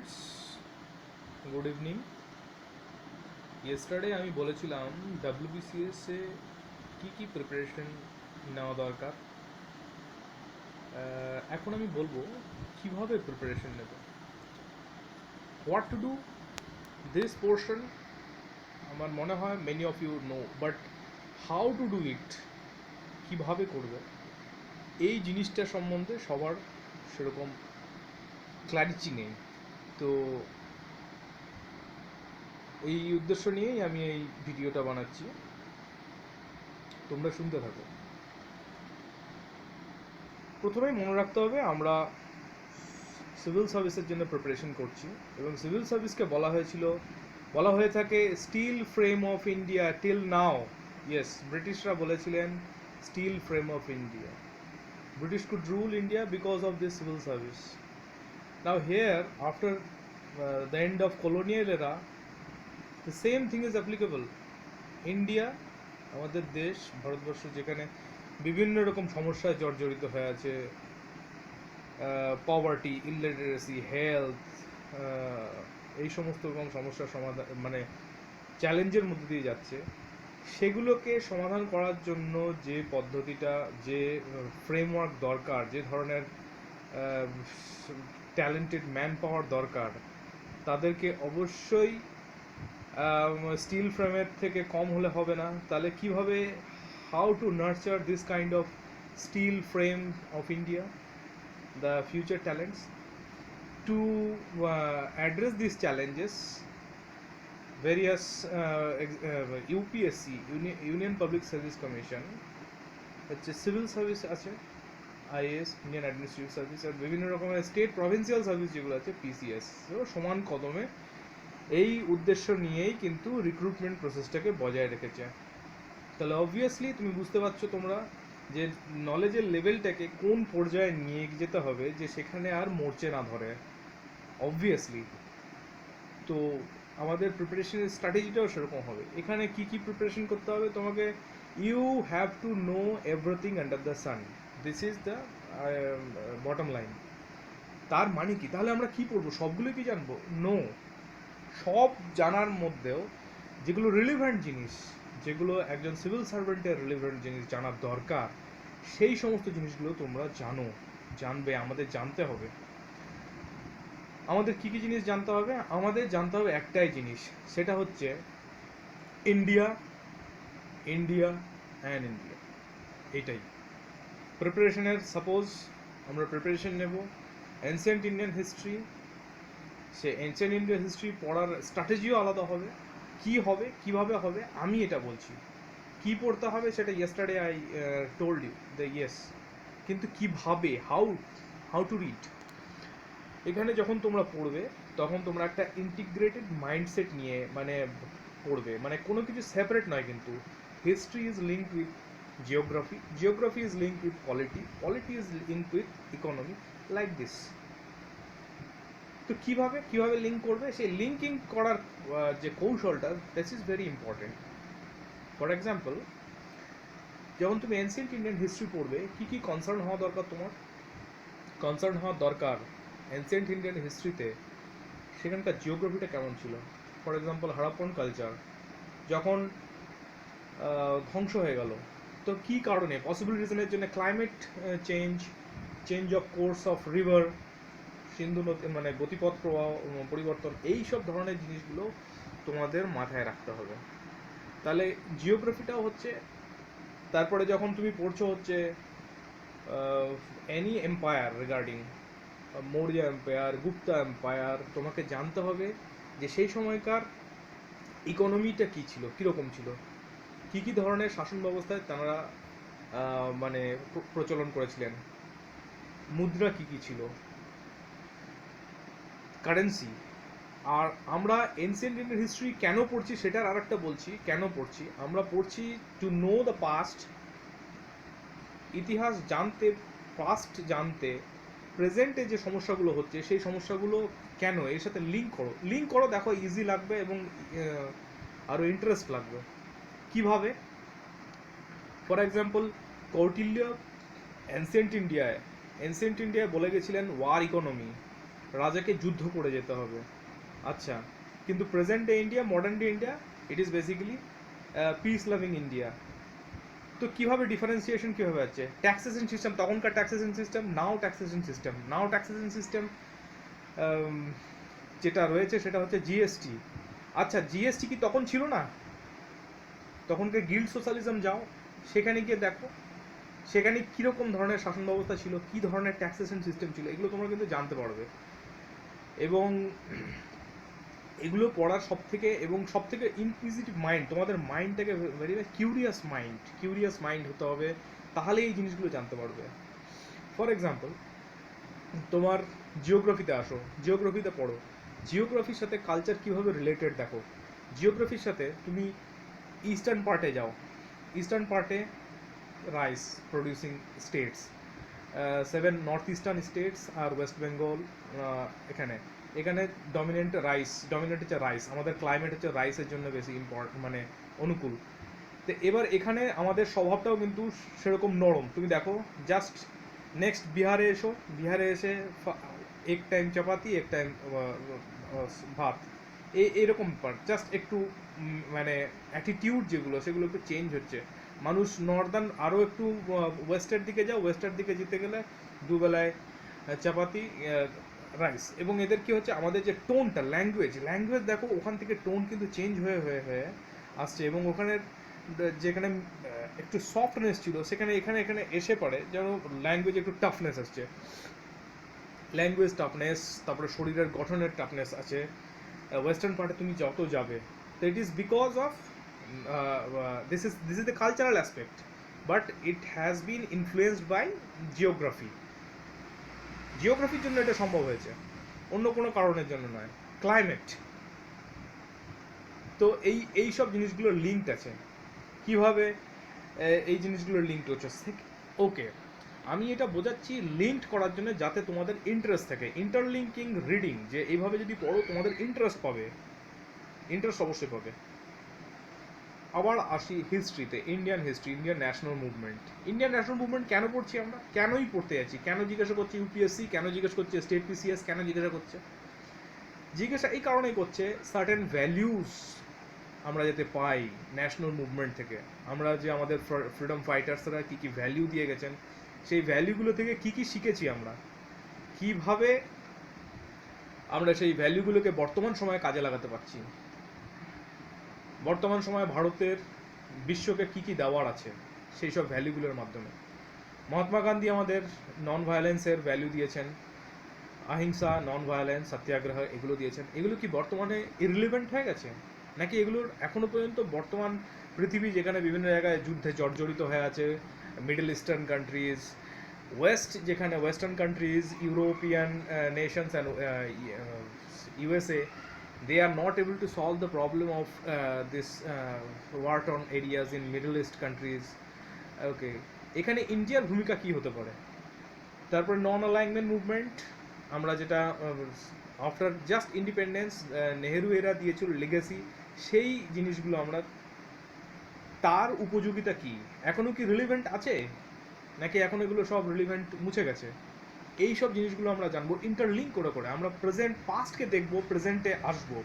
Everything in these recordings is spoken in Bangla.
Students, good evening. ইয়েস্টারডে আমি বলেছিলাম ডাব্লিউবিসিএস এ কী প্রিপারেশন নেওয়া দরকার। এখন আমি বলবো কিভাবে প্রিপারেশন নেব, what to do this portion. আমার মনে হয় many of you know, but how to do it, কীভাবে করবে এই জিনিসটা সম্বন্ধে সবার সেরকম ক্ল্যারিটি নেই। তো এই উদ্দেশ্য নিয়েই আমি এই ভিডিওটা বানাচ্ছি, তোমরা শুনতে থাকো। প্রথমেই মনে রাখতে হবে আমরা সিভিল সার্ভিসের জন্য প্রিপারেশন করছি, এবং সিভিল সার্ভিসকে বলা হয়ে থাকে still frame of India till now. Yes, ব্রিটিশরা বলেছিলেন still frame of India. British could rule India because of this civil service. Now here after the end of colonial era, the same thing is applicable. India, আমাদের দেশ ভারতবর্ষ, যেখানে বিভিন্ন রকম সমস্যায় জর্জরিত হয়ে আছে, পভার্টি, ইলিটারেসি, হেলথ, এই সমস্ত রকম সমস্যার সমাধান মানে চ্যালেঞ্জের মধ্যে দিয়ে যাচ্ছে, সেগুলোকে সমাধান করার জন্য যে পদ্ধতিটা, যে ফ্রেমওয়ার্ক দরকার, যে ধরনের ট্যালেন্টেড ম্যান পাওয়ার দরকার, তাদেরকে অবশ্যই স্টিল ফ্রেমের থেকে কম হলে হবে না। তাহলে কিভাবে, how to nurture this kind of steel frame of India, the future talents? To address these challenges, various UPSC, Union Public Service Commission, হচ্ছে সিভিল সার্ভিস আছে, আইএএস, ইন্ডিয়ান অ্যাডমিনিস্ট্রেটিভ সার্ভিস, আর বিভিন্ন রকমের স্টেট প্রভিন্সিয়াল সার্ভিস যেগুলো আছে, পিসিএস, সমান কদমে এই উদ্দেশ্য নিয়েই কিন্তু রিক্রুটমেন্ট প্রসেসটাকে বজায় রেখেছে। তাহলে অবভিয়াসলি তুমি বুঝতে পারছো তোমরা যে নলেজের লেভেলটাকে কোন পর্যায়ে নিয়ে যেতে হবে, যে সেখানে আর মরচে না ধরে, অবভিয়াসলি। তো আমাদের প্রিপারেশনের স্ট্র্যাটেজিটাও সেরকম হবে। এখানে কি প্রিপারেশন করতে হবে তোমাকে? You have to know everything under the sun, this is the bottom line. তার মানে কি? তাহলে আমরা কি পড়বো? সবগুলো কি জানবো? নো, সব জানার মধ্যেও যেগুলো রিলেভেন্ট জিনিস, যেগুলো একজন সিভিল সার্ভেন্টের রিলেভেন্ট জিনিস জানার দরকার, সেই সমস্ত জিনিসগুলো তোমরা জানবে, আমাদের জানতে হবে। আমাদের কি জিনিস জানতে হবে? আমাদের জানতে হবে একটাই জিনিস, সেটা হচ্ছে ইন্ডিয়া, ইন্ডিয়া অ্যান্ড ইন্ডিয়া। এটাই প্রিপারেশনের। সাপোজ আমরা প্রিপারেশন নেব এনসিয়েন্ট ইন্ডিয়ান হিস্ট্রি, সে এনসিয়েন্ট ইন্ডিয়ান হিস্ট্রি পড়ার স্ট্র্যাটেজিও আলাদা হবে। কি হবে, কিভাবে হবে, আমি এটা বলছি। কি পড়তে হবে সেটা yesterday I told you the yes, কিন্তু কিভাবে, হাউ টু রিড। এখানে যখন তোমরা পড়বে তখন তোমরা একটা ইন্টিগ্রেটেড মাইন্ডসেট নিয়ে পড়বে, কোনো কিছু সেপারেট নয়। কিন্তু history is linked with geography, geography is linked with polity, polity is linked with economy, like this. তো কিভাবে লিঙ্ক করবে, সেই লিঙ্কিং করার যে কৌশলটা, this is very important. For example, যখন তুমি এনসিয়েন্ট ইন্ডিয়ান হিস্ট্রি পড়বে, কি কনসার্ন হওয়া দরকার? তোমার কনসার্ন হওয়া দরকার এনসিয়েন্ট ইন্ডিয়ান হিস্ট্রিতে সেখানকার জিওগ্রাফিটা কেমন ছিল। ফর এক্সাম্পল, হারাপ্পন কালচার যখন ধ্বংস হয়ে গেল, তো কি কারণে? পসিবল রিজনের জন্য climate change of course of river, Sindhu নদী গতিপথ প্রবাহ পরিবর্তন, এই সব ধরনের জিনিসগুলো তোমাদের মাথায় রাখতে হবে। তাহলে জিওগ্রাফিটাও হচ্ছে। তারপরে যখন তুমি পড়ছো হচ্ছে any empire regarding Maurya empire, Gupta empire, তোমাকে জানতে হবে যে সেই সময়কার ইকোনমিটা কী ছিল, কীরকম ছিল, কী ধরনের শাসন ব্যবস্থায় তারা প্রচলন করেছিলেন, মুদ্রা কী ছিল, কারেন্সি। আর আমরা এনসিয়েন্ট ইন্ডিয়ান হিস্ট্রি কেন পড়ছি সেটার আর একটা বলছি। কেন পড়ছি? আমরা পড়ছি টু নো দ্য পাস্ট, ইতিহাস জানতে, পাস্ট জানতে, প্রেজেন্টে যে সমস্যাগুলো হচ্ছে সেই সমস্যাগুলো কেন, এর সাথে লিঙ্ক করো। দেখো ইজি লাগবে এবং আরও ইন্টারেস্ট লাগবে। কিভাবে? ফর এক্সাম্পল, কৌটিল্য এনসিয়েন্ট ইন্ডিয়ায় বলে গেছিলেন ওয়ার ইকোনমি, রাজাকে যুদ্ধ করে যেতে হবে। আচ্ছা, কিন্তু present day India, modern day India, it is basically peace loving India. তো কীভাবে ডিফারেন্সিয়েশন কীভাবে আছে? ট্যাক্সেশন সিস্টেম, তখনকার ট্যাক্সেশন সিস্টেম, নাও ট্যাক্সেশন সিস্টেম যেটা রয়েছে সেটা হচ্ছে জিএসটি। আচ্ছা, জিএসটি কি তখন ছিল না? তখনকার গিল্ড সোশ্যালিজম যাও, সেখানে গিয়ে দেখো সেখানে কীরকম ধরনের শাসন ব্যবস্থা ছিল, কী ধরনের ট্যাক্সেশন সিস্টেম ছিল, এগুলো তোমরা কিন্তু জানতে পারবে। এবং এগুলো পড়ার সবথেকে ইনকুইজিটিভ মাইন্ড, তোমাদের মাইন্ডটাকে ভেরি কিউরিয়াস মাইন্ড হতে হবে, তাহলে এই জিনিসগুলো জানতে পারবে। ফর এক্সাম্পল, তোমার জিওগ্রাফিতে আসো, জিওগ্রাফিতে পড়ো, জিওগ্রাফির সাথে কালচার কীভাবে রিলেটেড দেখো। জিওগ্রাফির সাথে তুমি ইস্টার্ন পার্টে যাও, ইস্টার্ন পার্টে rice producing states, 7 north eastern states আর ওয়েস্ট বেঙ্গল, এখানে ডমিনেন্ট হচ্ছে রাইস, আমাদের ক্লাইমেট হচ্ছে রাইসের জন্য বেশি মানে অনুকূল। তো এবার এখানে আমাদের স্বভাবটাও কিন্তু সেরকম নরম। তুমি দেখো, জাস্ট নেক্সট বিহারে এসে এক টাইম চাপাতি, এক টাইম ভাত, এরকম জাস্ট একটু মানে অ্যাটিটিউড সেগুলো একটু চেঞ্জ হচ্ছে। মানুষ নর্দার্ন আরও একটু ওয়েস্টের দিকে ওয়েস্টের দিকে যেতে গেলে দুবেলায় চাপাতি, রাইস। এবং এদের কি হচ্ছে, আমাদের যে টোনটা, ল্যাঙ্গুয়েজ দেখো, ওখান থেকে টোন কিন্তু চেঞ্জ হয়ে আসছে। এবং ওখানে যেখানে একটু সফটনেস ছিল, সেখানে এখানে এসে পড়ে যেন ল্যাঙ্গুয়েজ একটু টাফনেস আসছে, তারপরে শরীরের গঠনের টাফনেস আছে ওয়েস্টার্ন পার্টে তুমি যত যাবে। তো it is because of this is the cultural aspect, but it has been influenced by জিওগ্রাফির জন্য এটা সম্ভব হয়েছে, অন্য কোনো কারণের জন্য নয়। ক্লাইমেট। তো এই সব জিনিসগুলোর লিঙ্ক আছে। কিভাবে এই জিনিসগুলোর লিঙ্ক হচ্ছে, ওকে, আমি এটা বোঝাচ্ছি লিঙ্ক করার জন্য, যাতে তোমাদের ইন্টারেস্ট থাকে। ইন্টারলিঙ্কিং রিডিং, যে এইভাবে যদি পড়ো তোমাদের ইন্টারেস্ট অবশ্যই পাবে। আবার আসি হিস্ট্রিতে, ইন্ডিয়ান ন্যাশনাল মুভমেন্ট কেন পড়ছি আমরা, কেনই পড়তে যাচ্ছি, কেন জিজ্ঞাসা করছি ইউপিএসসি, কেন জিজ্ঞাসা করছে স্টেট পিসিএস, কেন জিজ্ঞাসা এই কারণেই করছে, সার্টেন ভ্যালিউজ আমরা যাতে পাই ন্যাশনাল মুভমেন্ট থেকে। আমরা যে আমাদের ফ্রিডম ফাইটার্সরা কী কী ভ্যালিউ দিয়ে গেছেন, সেই ভ্যালিউগুলো থেকে কী কী শিখেছি আমরা, কীভাবে আমরা সেই ভ্যালিউগুলোকে বর্তমান সময়ে কাজে লাগাতে পারছি, বর্তমান সময়ে ভারতের বিশ্বকে কী কী দেওয়ার আছে সেই সব ভ্যালুগুলোর মাধ্যমে। মহাত্মা গান্ধী আমাদের নন ভায়োলেন্সের ভ্যালু দিয়েছেন, অহিংসা, নন ভায়োলেন্স, সত্যাগ্রহ, এগুলো দিয়েছেন। এগুলো কি বর্তমানে ইররিলেভেন্ট হয়ে গেছে, নাকি এগুলোর এখনও পর্যন্ত বর্তমান পৃথিবী, যেখানে বিভিন্ন জায়গায় যুদ্ধে জর্জরিত হয়ে আছে, মিডল ইস্টার্ন কান্ট্রিজ, যেখানে western countries, European Nations and USA, they are not able to solve the problem of this war-torn areas in Middle East countries. Okay, এখানে ইন্ডিয়ার ভূমিকা কি হতে পারে? তারপর নন অ্যালাইনমেন্ট মুভমেন্ট, আমরা যেটা আফটার জাস্ট ইন্ডিপেন্ডেন্স নেহেরু এরা দিয়েছিল লেগেসি, সেই জিনিসগুলো আমরা, তার উপযোগিতা কি, এখনও কি রিলিভেন্ট আছে, নাকি এখন এগুলো সব রিলিভেন্ট মুছে গেছে, এই সব জিনিসগুলো আমরা জানবো ইন্টারলিঙ্ক করে। আমরা প্রেজেন্ট পাস্টকে দেখবো, প্রেজেন্টে আসবো,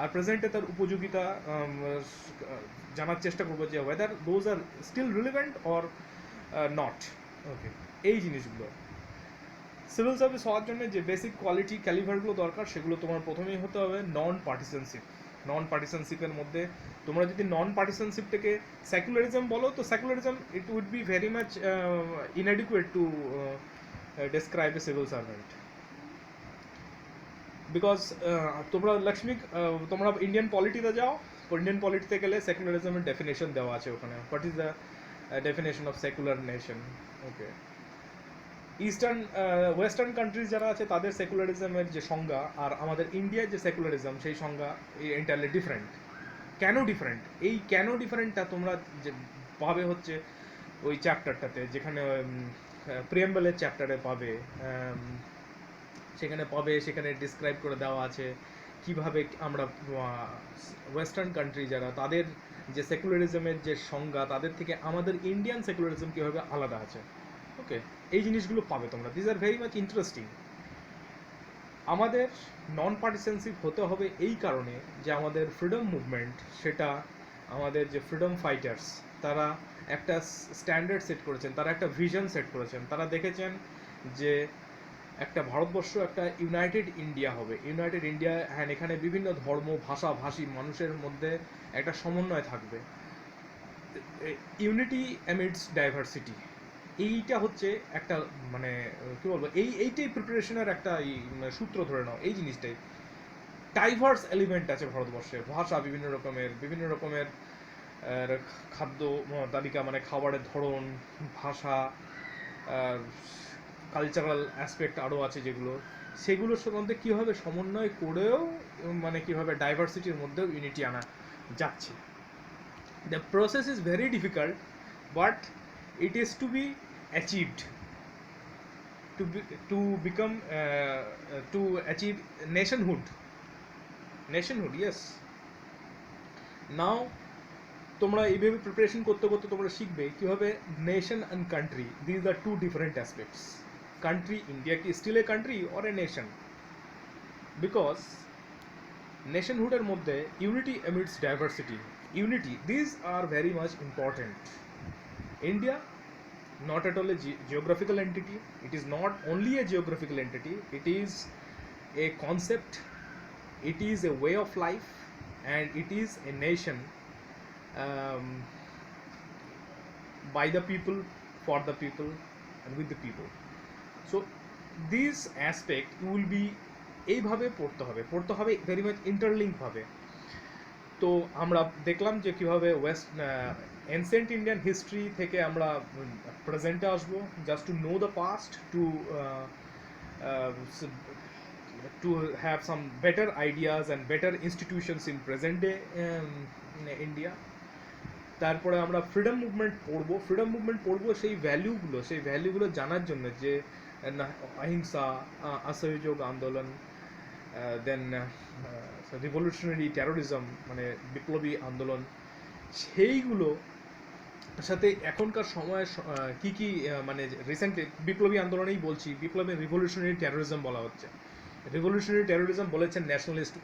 আর প্রেজেন্টে তার উপযোগিতা জানার চেষ্টা করবো, যে whether those are still relevant or not. Okay, এই জিনিসগুলো সিভিল সার্ভিস হওয়ার জন্য যে বেসিক কোয়ালিটি ক্যালিভারগুলো দরকার, সেগুলো তোমার প্রথমেই হতে হবে নন পার্টিসানশিপের মধ্যে। তোমরা যদি নন পার্টিসানশিপটাকে সেকুলারিজম বলো, তো secularism it would be very much inadequate to describe a civil servant, because তোমরা ইন্ডিয়ান পলিটিতে যাও, ইন্ডিয়ান পলিটিতে গেলে সেকুলারিজমের ডেফিনেশন দেওয়া আছে ওখানে, what is the definition of secular nation. Okay, western countries যারা আছে, তাদের সেকুলারিজমের যে সংজ্ঞা আর আমাদের ইন্ডিয়ার যে সেকুলারিজম, সেই সংজ্ঞা এন্টারলি ডিফারেন্ট। কেন ডিফারেন্টটা তোমরা যে পাবে হচ্ছে ওই চ্যাপ্টারটাতে, যেখানে প্রিয়াম্বলের চ্যাপ্টারে পাবে, সেখানে ডিসক্রাইব করে দেওয়া আছে কিভাবে আমরা ওয়েস্টার্ন কান্ট্রি যারা, তাদের যে সেকুলারিজমের যে সংজ্ঞা, তাদের থেকে আমাদের ইন্ডিয়ান সেকুলারিজম কীভাবে আলাদা আছে। ওকে, এই জিনিসগুলো পাবে তোমরা, this are very much interesting. আমাদের নন পার্টিসেনশিপ হতে হবে এই কারণে যে আমাদের ফ্রিডম মুভমেন্ট, সেটা আমাদের যে ফ্রিডম ফাইটার্স, তারা একটা স্ট্যান্ডার্ড সেট করেছেন, তারা একটা ভিশন সেট করেছেন, তারা দেখেছেন যে একটা ভারতবর্ষ একটা ইউনাইটেড ইন্ডিয়া হবে, ইউনাইটেড ইন্ডিয়া, হ্যাঁ এখানে বিভিন্ন ধর্ম ভাষা ভাষী মানুষের মধ্যে একটা সমন্বয় থাকবে, ইউনিটি অ্যামিডস ডাইভার্সিটি। এইটা হচ্ছে একটা মানে কি বলবো, এইটাই প্রিপারেশনের একটা সূত্র ধরে নাও, এই জিনিসটাই। ডাইভার্স এলিমেন্ট আছে ভারতবর্ষে, ভাষা বিভিন্ন রকমের খাদ্য তালিকা, মানে খাবারের ধরন, ভাষা, কালচারাল অ্যাসপেক্ট আরও আছে যেগুলো, সেগুলোর মধ্যে কীভাবে সমন্বয় করেও মানে কীভাবে ডাইভার্সিটির মধ্যেও ইউনিটি আনা যাচ্ছে। The process is very difficult, but it is to be achieved, to become to achieve nationhood, yes. Now তোমরা এইভাবে প্রিপারেশন করতে করতে তোমরা শিখবে কিভাবে nation and country, this are two different aspects. Country, India কি still a country or a nation? Because নেশনহুডের মধ্যে unity amidst diversity, unity, this are very much important. India, not at all a geographical entity. It is not only a geographical entity, it is a concept, it is a way of life, and it is a nation um, by the people, for the people, and with the people. So this aspect you will be এইভাবে পড়তে হবে ভেরি মাচ ইন্টারলিঙ্ক ভাবে। তো আমরা দেখলাম যে কীভাবে এনসেন্ট ইন্ডিয়ান হিস্ট্রি থেকে আমরা প্রেজেন্টে আসবো, just to know the past, to have some better ideas and better institutions in present day India. তারপরে আমরা ফ্রিডম মুভমেন্ট পড়বো সেই ভ্যালুগুলো জানার জন্য, যে অহিংসা, অসহযোগ আন্দোলন, দেন রিভলিউশনারি টেরোরিজম মানে বিপ্লবী আন্দোলন, সেইগুলো সাথে এখনকার সময়ে কি কি মানে রিসেন্টলি বিপ্লবী আন্দোলনেই বলছি, রিভলিউশনারি টেরোরিজম বলা হচ্ছে। রিভলিউশনারি টেরোরিজম বলেছেন ন্যাশনালিস্ট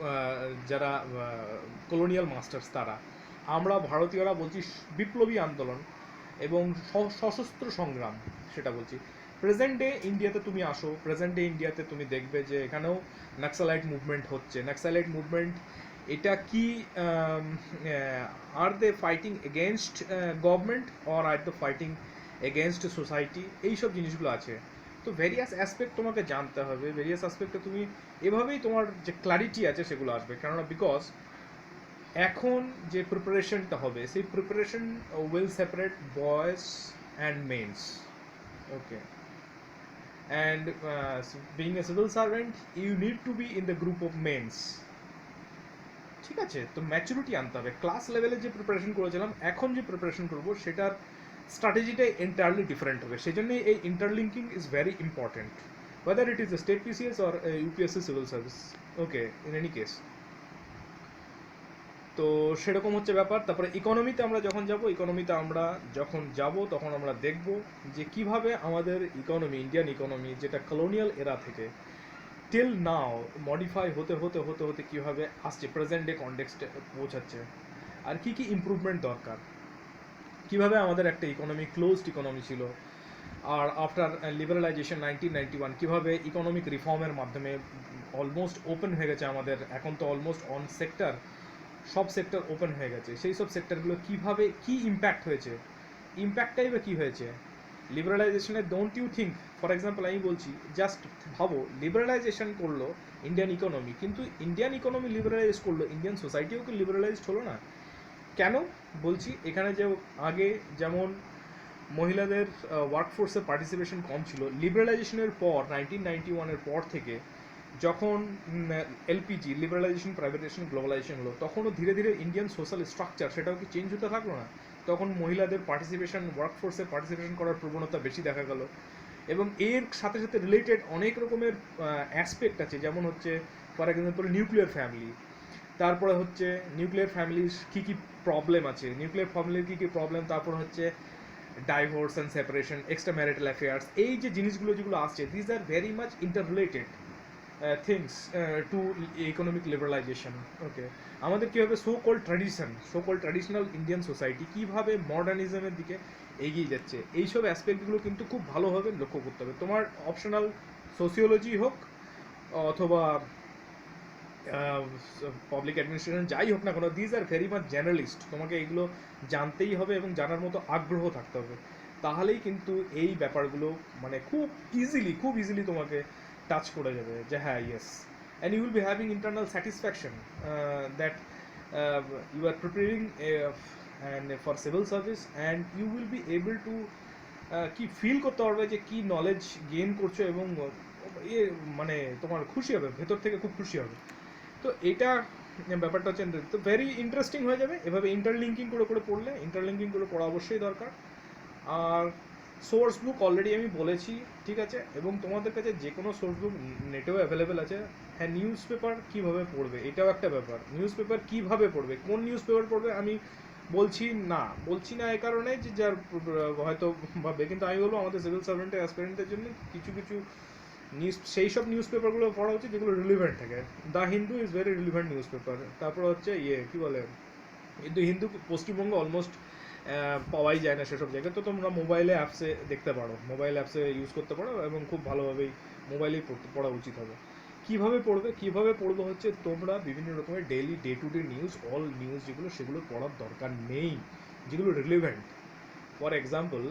যারা কলোনিয়াল মাস্টার্স তারা, আমরা ভারতীয়রা বলছি বিপ্লবী আন্দোলন এবং সশস্ত্র সংগ্রাম, সেটা বলছি। প্রেজেন্ট ডে ইন্ডিয়াতে তুমি আসো, প্রেজেন্ট ডে ইন্ডিয়াতে তুমি দেখবে যে এখানেও নাক্সালাইট মুভমেন্ট হচ্ছে। নাক্সালাইট মুভমেন্ট এটা কি, are they fighting against government or are they fighting against society, এইসব জিনিসগুলো আছে। তো ভেরিয়াস অ্যাসপেক্ট তোমাকে জানতে হবে, ভেরিয়াস অ্যাসপেক্টে তুমি এভাবেই তোমার যে ক্লারিটি আছে সেগুলো আসবে। কেননা বিকজ এখন যে প্রিপারেশনটা হবে সেই preparation will separate boys and men's, okay, and being a civil servant you need to be in the group of men's, ঠিক আছে? তো ম্যাচুরিটি আনতে হবে। ক্লাস লেভেলে যে প্রিপারেশন করেছিলাম, এখন যে প্রিপারেশন করবো সেটার স্ট্র্যাটেজিটা এন্টায়ারলি ডিফারেন্ট হবে। সেই জন্যই এই interlinking is very important, whether it is a state PCS or a UPSC civil service, okay, in any case। তো সেরকম হচ্ছে ব্যাপার। তারপরে ইকোনমিতে আমরা যখন যাব তখন আমরা দেখব যে কিভাবে আমাদের ইকোনমি, ইন্ডিয়ান ইকোনমি যেটা কলোনিয়াল এরা থেকে টিল নাও মডিফাই হতে কীভাবে আসছে, প্রেজেন্ট ডে কনটেক্সটে পৌঁছাচ্ছে, আর কি কি ইমপ্রুভমেন্ট দরকার, কিভাবে আমাদের একটা ইকোনমি ক্লোজড ইকোনমি ছিল, আর আফটার লিবারালাইজেশন 1991 কীভাবে ইকোনমিক রিফর্মের মাধ্যমে অলমোস্ট ওপেন হয়ে গেছে আমাদের, এখন তো অলমোস্ট অন সেক্টর সব সেক্টর ওপেন হয়ে গেছে, সেই সব সেক্টরগুলো কীভাবে কী ইম্প্যাক্ট হয়েছে, ইম্প্যাক্টটাই বা কী হয়েছে লিবারালাইজেশনে। Don't you think, for example আমি বলছি, জাস্ট ভাবো লিবারালাইজেশন করলো ইন্ডিয়ান ইকোনমি, কিন্তু ইন্ডিয়ান ইকোনমি লিবারালাইজ করলো, ইন্ডিয়ান সোসাইটিও কি লিবারালাইজড হলো না? কেন বলছি, এখানে যে আগে যেমন মহিলাদের ওয়ার্কফোর্সের পার্টিসিপেশন কম ছিল, লিবারালাইজেশনের পর 1991-এর পর থেকে যখন এলপিজি লিবারালাইজেশন, প্রাইভেটাইজেশন, গ্লোবালাইজেশন হলো, তখনও ধীরে ধীরে ইন্ডিয়ান সোশ্যাল স্ট্রাকচার সেটাও কি চেঞ্জ হতে থাকলো না? তখন মহিলাদের পার্টিসিপেশন, ওয়ার্কফোর্সে পার্টিসিপেশন করার প্রবণতা বেশি দেখা গেল, এবং এর সাথে সাথে রিলেটেড অনেক রকমের অ্যাসপেক্ট আছে, যেমন হচ্ছে ফর এক্সাম্পল নিউক্লিয়ার ফ্যামিলি, তারপরে হচ্ছে নিউক্লিয়ার ফ্যামিলির কী কী প্রবলেম আছে, নিউক্লিয়ার ফ্যামিলির কী কী প্রবলেম, তারপর হচ্ছে divorce and separation, extra marital affairs, এই যে জিনিসগুলো যেগুলো আসছে, these are very much inter related. Things to economic liberalisation. Okay, আমাদের কীভাবে so called traditional Indian society কীভাবে মডার্নিজমের দিকে এগিয়ে যাচ্ছে, এইসব অ্যাসপেক্টগুলো কিন্তু খুব ভালোভাবে লক্ষ্য করতে হবে। তোমার অপশনাল সোসিওলজি হোক অথবা পাবলিক অ্যাডমিনিস্ট্রেশন যাই হোক না কেন, these are very much generalist, তোমাকে এগুলো জানতেই হবে এবং জানার মতো আগ্রহ থাকতে হবে, তাহলেই কিন্তু এই ব্যাপারগুলো মানে খুব ইজিলি তোমাকে টাচ করে যাবে যে হ্যাঁ yes, and you will be having internal satisfaction that you are preparing and for civil service, and you will be able to কি ফিল করতে পারবে যে কি নলেজ গেইন করছো, এবং মানে তোমার খুশি হবে, ভেতর থেকে খুব খুশি হবে। তো এটা ব্যাপারটা হচ্ছে, তো ভেরি ইন্টারেস্টিং হয়ে যাবে এভাবে ইন্টারলিঙ্কিং করে করে পড়লে। ইন্টারলিঙ্কিং করে পড়া অবশ্যই দরকার। আর সোর্স বুক অলরেডি আমি বলেছি, ঠিক আছে, এবং তোমাদের কাছে যে কোনো সোর্স বুক নেটেও অ্যাভেলেবেল আছে। হ্যাঁ, নিউজ পেপার কীভাবে পড়বে এটাও একটা ব্যাপার। নিউজ পেপার কীভাবে পড়বে, কোন নিউজ পেপার পড়বে আমি বলছি না এই কারণে যে যার হয়তো ভাববে, কিন্তু আমি বলবো আমাদের সিভিল সার্ভেন্টের অ্যাসপিরেন্টের জন্য কিছু সেই সব নিউজ পেপারগুলো পড়া উচিত যেগুলো রিলিভেন্ট থাকে। The Hindu is very relevant news paper. তারপর হচ্ছে কী বলে, কিন্তু হিন্দু পশ্চিমবঙ্গ অলমোস্ট পাওয়াই যায় না সেসব জায়গায়, তো তোমরা মোবাইলে অ্যাপসে দেখতে পারো, মোবাইল অ্যাপসে ইউজ করতে পারো, এবং খুব ভালোভাবেই মোবাইলেই পড়া উচিত হবে। কীভাবে পড়বে হচ্ছে তোমরা বিভিন্ন রকমের day to day news, all news যেগুলো, সেগুলো পড়ার দরকার নেই, যেগুলো রিলেভেন্ট। ফর এক্সাম্পল,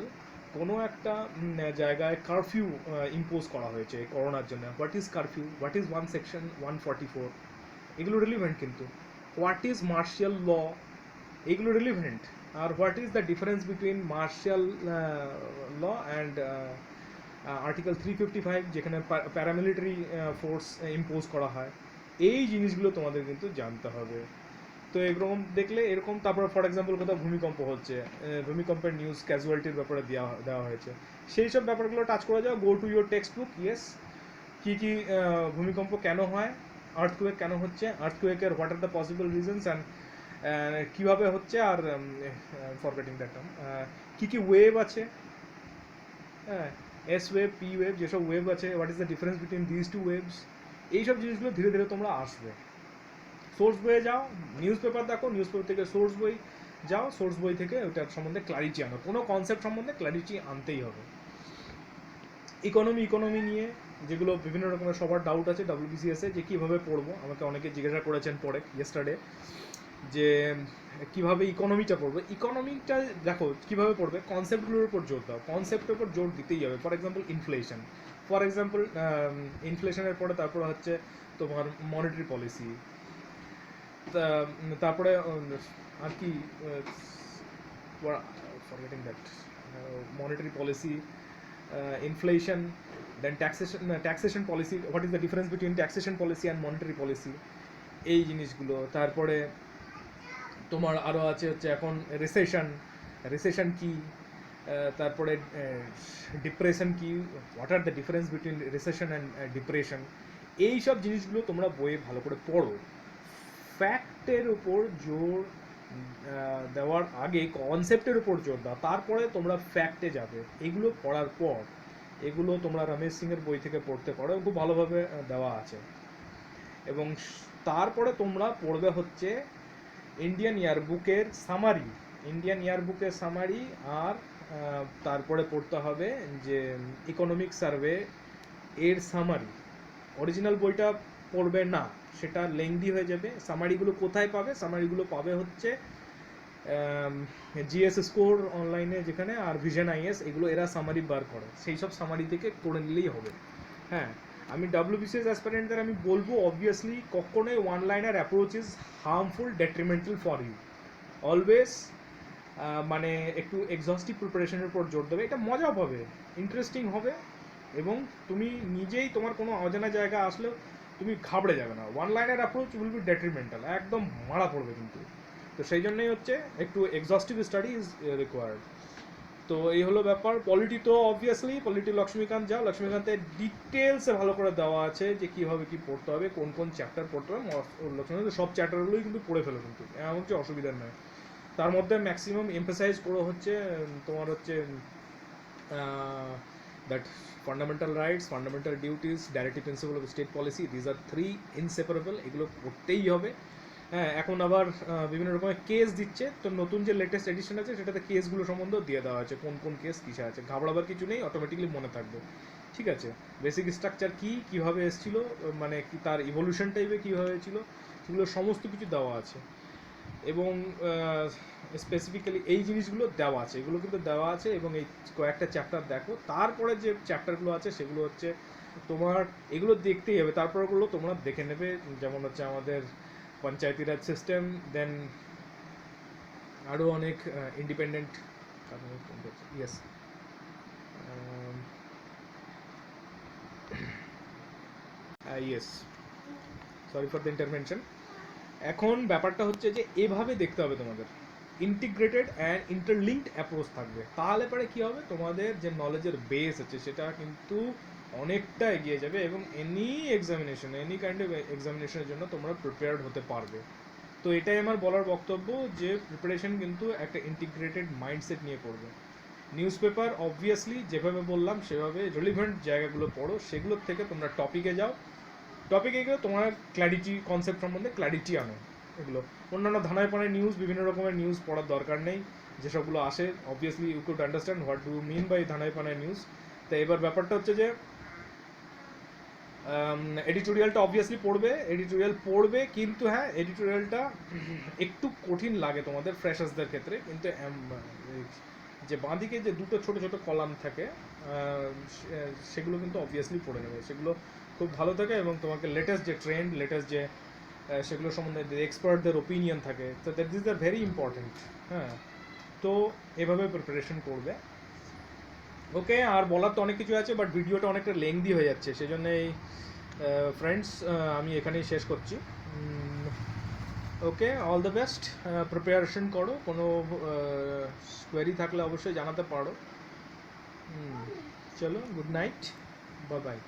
কোনো একটা জায়গায় কারফিউ ইম্পোজ করা হয়েছে করোনার জন্য। What is curfew, what is section 144, এগুলো রিলিভেন্ট। কিন্তু হোয়াট ইজ মার্শিয়াল ল, এগুলো রিলিভেন্ট। আর what is the difference between martial law and article 355, যেখানে প্যারামিলিটারি ফোর্স ইম্পোজ করা হয়, এই জিনিসগুলো তোমাদের কিন্তু জানতে হবে। তো এরকম দেখলে এরকম। তারপর ফর এক্সাম্পল কোথাও ভূমিকম্প হচ্ছে, ভূমিকম্পের নিউজ ক্যাজুয়ালিটির ব্যাপারে দেওয়া হয়েছে, সেই সব ব্যাপারগুলো টাচ করে যাও। Go to your textbook, yes, কী কী ভূমিকম্প কেন হয়, আর্থকুয়েক কেন হচ্ছে, আর্থকুয়েকের what are the possible reasons, and কীভাবে হচ্ছে, আর ফরগেটিং দ্যাট টার্ম, কী কী ওয়েভ আছে, হ্যাঁ, এস ওয়েভ, পি ওয়েভ, যেসব ওয়েভ আছে, what is the difference between this two waves, এইসব জিনিসগুলো ধীরে ধীরে তোমরা আসবে। সোর্স বইয়ে যাও, নিউজ পেপার দেখো, নিউজ পেপার থেকে সোর্স বই যাও, সোর্স বই থেকে ওটার সম্বন্ধে ক্ল্যারিটি আনো, কোনো কনসেপ্ট সম্বন্ধে ক্ল্যারিটি আনতেই হবে। ইকোনমি নিয়ে যেগুলো বিভিন্ন রকমের সবার ডাউট আছে WBCS-এ, যে কীভাবে পড়বো, আমাকে অনেকে জিজ্ঞাসা করেছেন পরে ইয়েস্টারডে, যে কীভাবে ইকোনমিটা পড়বে। ইকোনমিটা দেখো কীভাবে পড়বে, কনসেপ্টগুলোর উপর জোর দাও, কনসেপ্টের উপর জোর দিতেই হবে। ফর এক্সাম্পল ইনফ্লেশনের পরে তারপরে হচ্ছে তোমার মনিটারি পলিসি, তারপরে আর কি, forgetting that, monetary policy, inflation, then taxation policy, what is the difference between taxation policy and monetary policy, এই জিনিসগুলো। তারপরে তোমার আরও আছে হচ্ছে এখন রিসেশন কি, তারপরে ডিপ্রেশন কি, what are the difference between recession and depression, এই সব জিনিসগুলো তোমরা বইয়ে ভালো করে পড়ো। ফ্যাক্টের উপর জোর দেওয়ার আগে কনসেপ্টের উপর জোর দাও, তারপরে তোমরা ফ্যাক্টে যাবে। এগুলো পড়ার পর, এগুলো তোমরা রমেশ সিংয়ের বই থেকে পড়তে পারো, খুব ভালোভাবে দেওয়া আছে। এবং তারপরে তোমরা পড়বে হচ্ছে ইন্ডিয়ান ইয়ারবুকের সামারি, আর তারপরে পড়তে হবে যে ইকোনমিক সার্ভে এর সামারি। অরিজিনাল বইটা পড়বে না, সেটা লেংদি হয়ে যাবে। সামারিগুলো কোথায় পাবে, সামারিগুলো পাবে হচ্ছে জিএস স্কোর অনলাইনে যেখানে, আর ভিশন আইএস, এগুলো এরা সামারি বার করে, সেই সব সামারি থেকে করে নিলেই হবে। হ্যাঁ, আমি WBCS অ্যাসপিরেন্টদের আমি বলবো, অবভিয়াসলি কখনোই one liner approach is harmful, detrimental for you. Always মানে একটু এক্সস্টিভ প্রিপারেশনের উপর জোর দেবে, এটা মজাও পাবে, ইন্টারেস্টিং হবে, এবং তুমি নিজেই তোমার কোনো অজানা জায়গা আসলেও তুমি ঘাবড়ে যাবে না। One liner approach will be detrimental, একদম মারা পড়বে কিন্তু। তো সেই জন্যই হচ্ছে একটু এক্সস্টিভ স্টাডি ইজ রিকোয়ার্ড। তো এই হলো ব্যাপার। পলিটি তো অবভিয়াসলি লক্ষ্মীকান্ত যাও, লক্ষ্মীকান্তের ডিটেলসে ভালো করে দেওয়া আছে যে কীভাবে কী পড়তে হবে, কোন কোন চ্যাপ্টার পড়তে হবে। লক্ষ্মীকান্তের সব চ্যাপ্টারগুলোই কিন্তু পড়ে ফেলো, কিন্তু এমন হচ্ছে অসুবিধার নয়। তার মধ্যে ম্যাক্সিমাম এমফাসাইজ করে হচ্ছে তোমার হচ্ছে that fundamental rights, fundamental duties, directive principle of state policy, these are three inseparable, এগুলো পড়তেই হবে। হ্যাঁ, এখন আবার বিভিন্ন রকমের কেস দিচ্ছে, তো নতুন যে লেটেস্ট এডিশন আছে সেটাতে কেসগুলো সম্বন্ধেও দিয়ে দেওয়া আছে, কোন কোন কেস কিসে আছে, ঘাবড়াবার কিছু নেই, অটোমেটিকলি মনে থাকবে। ঠিক আছে, বেসিক স্ট্রাকচার কী, কীভাবে এসেছিল, মানে কি তার ইভলিউশন টাইপে কীভাবে ছিল, সেগুলো সমস্ত কিছু দেওয়া আছে। এবং স্পেসিফিক্যালি এই জিনিসগুলো দেওয়া আছে, এগুলো কিন্তু দেওয়া আছে। এবং এই কয়েকটা চ্যাপ্টার দেখো, তারপরে যে চ্যাপ্টারগুলো আছে সেগুলো হচ্ছে তোমার, এগুলো দেখতেই হবে, তারপরগুলো তোমরা দেখে নেবে। যেমন হচ্ছে আমাদের পঞ্চায়েতি রাজ সিস্টেম, দেন আরও অনেক independent, yes, yes, sorry for the intervention. এখন ব্যাপারটা হচ্ছে যে এভাবে দেখতে হবে তোমাদের, ইন্টিগ্রেটেড অ্যান্ড ইন্টারলিঙ্কড অ্যাপ্রোচ থাকবে, তাহলে পরে কী হবে, তোমাদের যে নলেজের বেস আছে সেটা কিন্তু অনেকটা এগিয়ে যাবে, এবং any examination, any kind of এক্সামিনেশনের জন্য তোমরা প্রিপেয়ার্ড হতে পারবে। তো এটাই আমার বলার বক্তব্য, যে প্রিপারেশন কিন্তু একটা ইন্টিগ্রেটেড মাইন্ডসেট নিয়ে করবে। নিউজ পেপার অবভিয়াসলি যেভাবে বললাম সেভাবে রিলিভেন্ট জায়গাগুলো পড়ো, সেগুলোর থেকে তোমরা টপিকে যাও, টপিকে গিয়ে তোমার ক্ল্যারিটি, কনসেপ্ট সম্বন্ধে ক্ল্যারিটি আনো। এগুলো অন্যান্য ধানায় পানায় নিউজ, বিভিন্ন রকমের নিউজ পড়ার দরকার নেই, যেসবগুলো আসে obviously you could understand what do mean by ধানায় পানায় নিউজ। তো এবার ব্যাপারটা হচ্ছে যে এডিটোরিয়ালটা অবভিয়াসলি এডিটোরিয়াল পড়বে, কিন্তু হ্যাঁ এডিটোরিয়ালটা একটু কঠিন লাগে তোমাদের ফ্রেশার্সদের ক্ষেত্রে, কিন্তু যে বাঁদিকে যে দুটো ছোট ছোট কলাম থাকে সেগুলো কিন্তু অবভিয়াসলি পড়ে নেবে, সেগুলো খুব ভালো থাকে, এবং তোমাকে লেটেস্ট যে ট্রেন্ড, লেটেস্ট যে সেগুলো সম্বন্ধে এক্সপার্টদের ওপিনিয়ন থাকে, তো that this are very important. হ্যাঁ, তো এভাবে প্রিপারেশন করবে। ওকে, আর বলার তো অনেক কিছু আছে, বাট ভিডিওটা অনেকটা লেংদি হয়ে যাচ্ছে, সেই জন্যই ফ্রেন্ডস আমি এখানেই শেষ করছি। ওকে, অল দ্য বেস্ট, প্রিপারেশন করো, কোনো কোয়েরি থাকলে অবশ্যই জানাতে পারো। চলো, গুড নাইট, বাই বাই।